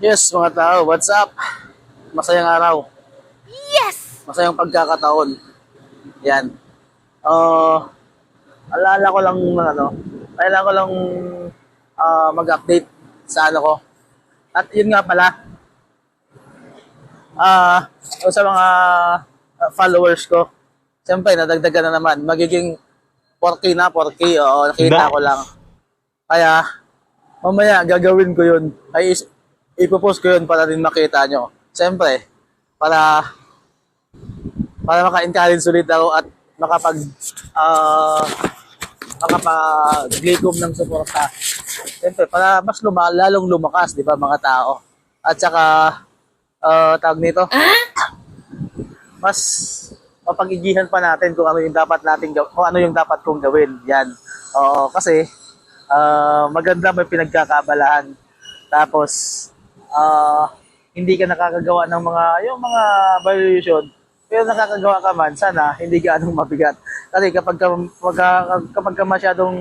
Yes, mga tao, what's up? Masayang araw, Yes! masayang pagkakataon. Yan. Alala ko lang ng alala ko lang mag-update sa ano ko. At yun nga pala, sa mga followers ko, siyempre nadagdagan na naman, magiging 4K na, 4K, oo, nakita ko lang. Kaya, mamaya gagawin ko yun, ay ipopost ko yun para din makita nyo. Siyempre, para maka-encourage ulit ako at makapag-glikom ng suporta. Siyempre, para mas lalong lumakas, di ba, mga tao. At saka, tawag nito, mas mapagigihan pa natin kung ano yung dapat kung ano yung dapat kong gawin. Yan. Oo, kasi, maganda may pinagkakaabalahan. Tapos, hindi ka nakakagawa ng yung mga violation, pero nakakagawa ka man, sana hindi gaanong mabigat. Kasi kapag ka masyadong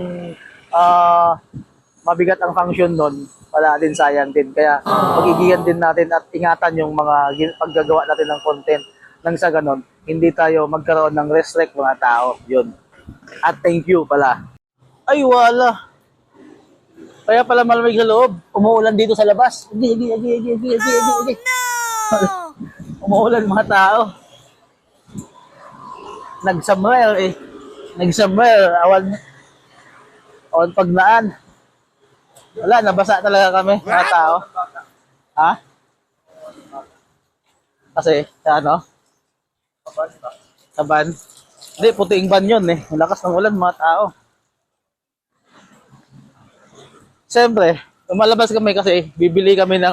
mabigat ang function nun, wala din, sayang din. Kaya pagigihan din natin at ingatan yung mga paggagawa natin ng content nang sa ganon, hindi tayo magkaroon ng restrict mga tao. Yun. At thank you pala. Ay, wala. Kaya pala malamig sa loob. Umuulan dito sa labas. Hindi. No! Umuulan mga tao. Nag-summer. Awan paglaan. Wala, nabasa talaga kami, mga tao. Ha? Kasi, ano? Sa van. Hindi, puting van yun eh. Ang lakas ng ulan, mga tao. Siyempre, lumalabas kami kasi bibili kami ng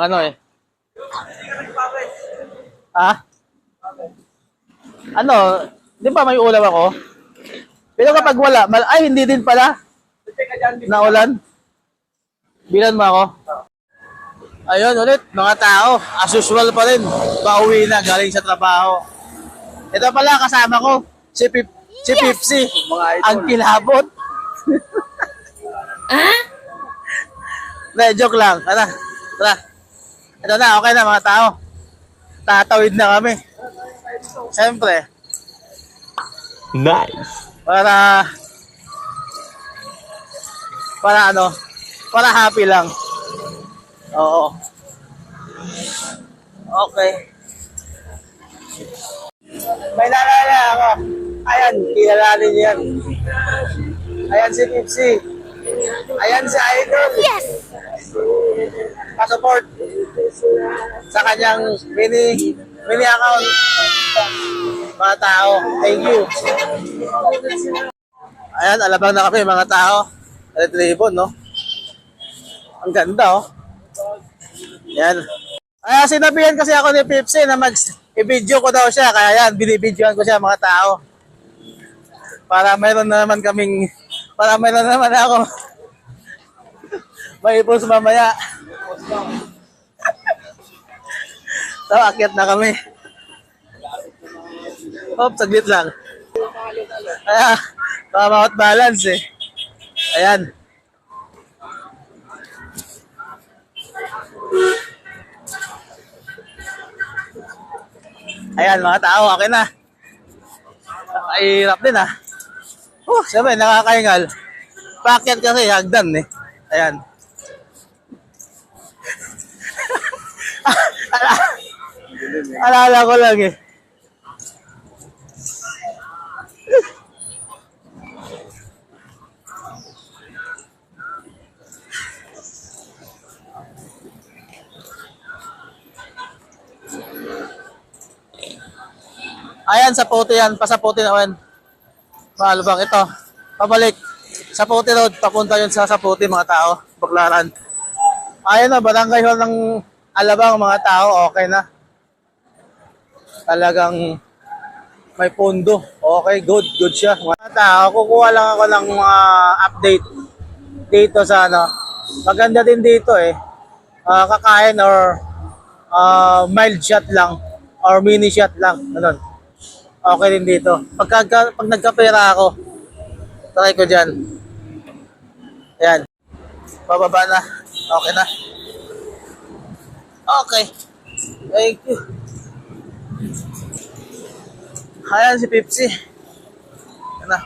Ha? Di ba may ulam ako? Pero kapag wala, hindi din pala. Naulan. Bilan mo ako. Ayun ulit, mga tao. As usual pa rin. Pauwi na, galing sa trabaho. Ito pala, kasama ko. Si Pipsi. Ang kilabot. Joke lang. Tara. Ito na, okay na mga tao. Tatawid na kami. Siyempre. Nice. Para happy lang. Oo. Okay. May naalala ako. Ayan, kilalanin niyo yan. Ayan si Pipsi. Ayan si Idol. Yes! Pa-support sa kanyang mini account. Mga tao, thank you. Ayan, alabang na kami mga tao. Red ribbon, no? Ang ganda, oh. Ayan. Sinabihan kasi ako ni Pipsi na i-video ko daw siya. Kaya yan, binibidyoan ko siya mga tao. Para mayroon na naman ako may post mamaya. So, akyat na kami. Saglit lang. Bawat balance eh. Ayan. Ayan mga tao, okay na. Ay, hirap din ah. Siyempre, nakakahingal. Paakyat kasi, hagdan eh. Ayan. Alala ko lang eh. Ayan, sa puti yan. Pasaputi naman. Malubang ito. Pabalik. Sa Puti Road. Papunta yun sa Puti mga tao. Baklaran. Ayan na. Barangay hall ng Alabang mga tao. Okay na. Talagang may pondo. Okay, good siya. Mga tao, kukuha lang ako ng mga update dito sa Maganda din dito eh. Kakain or mild shot lang or mini shot lang. Ganun. Okay din dito. Pag nagkapera ako, try ko dyan. Ayan. Bababa na. Okay na. Okay. Thank you. Ayan si Pepsi. Yan na.